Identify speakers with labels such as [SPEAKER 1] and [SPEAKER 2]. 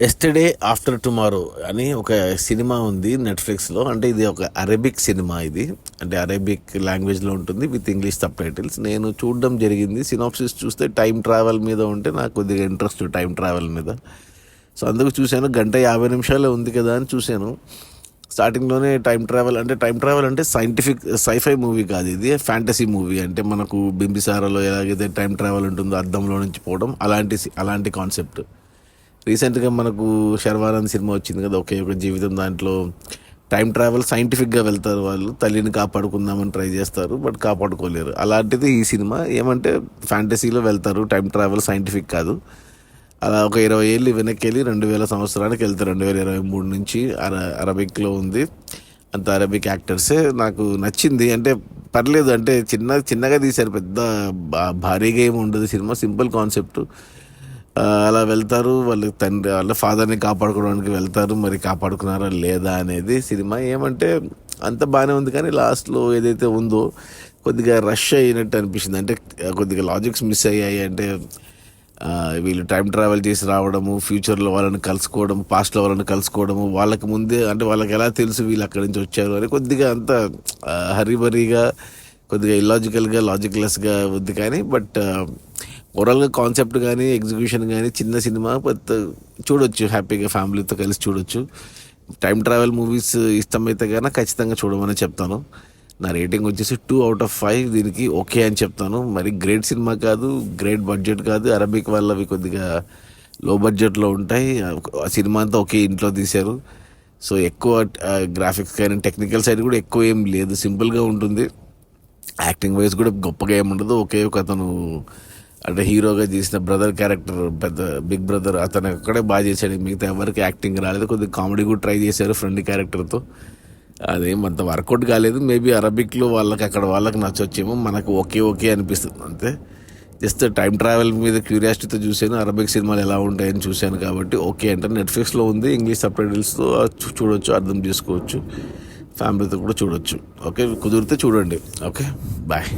[SPEAKER 1] Yesterday after tomorrow అని ఒక cinema ఉంది నెట్ఫ్లిక్స్లో. అంటే ఇది ఒక అరబిక్ సినిమా. ఇది అంటే అరబిక్ లాంగ్వేజ్లో ఉంటుంది విత్ ఇంగ్లీష్ సబ్ టైటిల్స్. నేను చూడడం జరిగింది. సినాప్సిస్ చూస్తే టైం ట్రావెల్ మీద ఉంటే నాకు కొద్దిగా ఇంట్రెస్ట్ టైం ట్రావెల్ మీద. సో అందుకు చూశాను. 1:50 ఉంది కదా అని చూశాను. స్టార్టింగ్లోనే టైం ట్రావెల్ అంటే సైంటిఫిక్ సైఫై మూవీ కాదు, ఇది ఫ్యాంటసీ మూవీ. అంటే మనకు బింబిసారాలో ఎలాగైతే టైం ట్రావెల్ ఉంటుందో అద్దంలో నుంచి పోవడం, అలాంటి కాన్సెప్ట్. రీసెంట్గా మనకు శర్వానంద్ సినిమా వచ్చింది కదా, ఒకే ఒక జీవితం. దాంట్లో టైం ట్రావెల్ సైంటిఫిక్గా వెళ్తారు. వాళ్ళు తల్లిని కాపాడుకుందామని ట్రై చేస్తారు, బట్ కాపాడుకోలేరు. అలాంటిది ఈ సినిమా. ఏమంటే ఫ్యాంటసీలో వెళ్తారు, టైం ట్రావెల్ సైంటిఫిక్ కాదు. అలా ఒక 20 ఏళ్ళు వెనక్కి వెళ్ళి 2000 సంవత్సరానికి వెళ్తారు. 2023 నుంచి అరబిక్లో ఉంది. అంత అరబిక్ యాక్టర్సే. నాకు నచ్చింది. అంటే పర్లేదు, అంటే చిన్నగా తీశారు, పెద్ద భారీగా ఏమి ఉండదు సినిమా. Simple concept. అలా వెళ్తారు, వాళ్ళ ఫాదర్ని కాపాడుకోవడానికి వెళ్తారు. మరి కాపాడుకున్నారా లేదా అనేది సినిమా. ఏమంటే అంత బాగానే ఉంది, కానీ లాస్ట్లో ఏదైతే ఉందో కొద్దిగా రష్ అయినట్టు అనిపించింది. అంటే కొద్దిగా లాజిక్స్ మిస్ అయ్యాయి. అంటే వీళ్ళు టైం ట్రావెల్ చేసి రావడము, ఫ్యూచర్లో వాళ్ళని కలుసుకోవడం, పాస్ట్లో వాళ్ళని కలుసుకోవడము, వాళ్ళకి ముందే అంటే వాళ్ళకి ఎలా తెలుసు వీళ్ళు అక్కడి నుంచి వచ్చారు అని కొద్దిగా అంత హరీబరీగా, కొద్దిగా ఇల్లాజికల్గా, లాజిక్లెస్గా ఉంది. కానీ బట్ ఓవరాల్గా కాన్సెప్ట్ కానీ ఎగ్జిక్యూషన్ కానీ చిన్న సినిమా, బట్ చూడొచ్చు హ్యాపీగా, ఫ్యామిలీతో కలిసి చూడొచ్చు. టైం ట్రావెల్ మూవీస్ ఇష్టమైతే కానీ ఖచ్చితంగా చూడమని చెప్తాను. నా రేటింగ్ వచ్చేసి 2/5. దీనికి ఓకే అని చెప్తాను. మరి గ్రేట్ సినిమా కాదు, గ్రేట్ బడ్జెట్ కాదు. అరబిక్ వాళ్ళవి కొద్దిగా లో బడ్జెట్లో ఉంటాయి. ఆ సినిమా అంతా ఒకే ఇంట్లో తీశారు. సో ఎక్కువ గ్రాఫిక్స్ కానీ టెక్నికల్ సైడ్ కూడా ఎక్కువ ఏం లేదు, సింపుల్గా ఉంటుంది. యాక్టింగ్ వైజ్ కూడా గొప్పగా ఏముండదు. ఒకే ఒక అతను అంటే హీరోగా చేసిన బ్రదర్ క్యారెక్టర్, పెద్ద బిగ్ బ్రదర్, అతను అక్కడే బాగా చేశాడు. మిగతా ఎవరికి యాక్టింగ్ రాలేదు. కొద్దిగా కామెడీ కూడా ట్రై చేశారు ఫ్రెండ్ క్యారెక్టర్తో. అదేం అంత వర్కౌట్ కాలేదు. మేబీ అరబిక్లో వాళ్ళకి నచ్చొచ్చేమో, మనకు ఓకే అనిపిస్తుంది అంతే. జస్ట్ టైం ట్రావెల్ మీద క్యూరియాసిటీతో చూశాను. అరబిక్ సినిమాలు ఎలా ఉంటాయని చూశాను కాబట్టి ఓకే అంటే. నెట్ఫ్లిక్స్లో ఉంది, ఇంగ్లీష్ సబ్ టైటిల్స్తో చూడొచ్చు, అర్థం చేసుకోవచ్చు, ఫ్యామిలీతో కూడా చూడొచ్చు. ఓకే, కుదిరితే చూడండి. Okay, bye.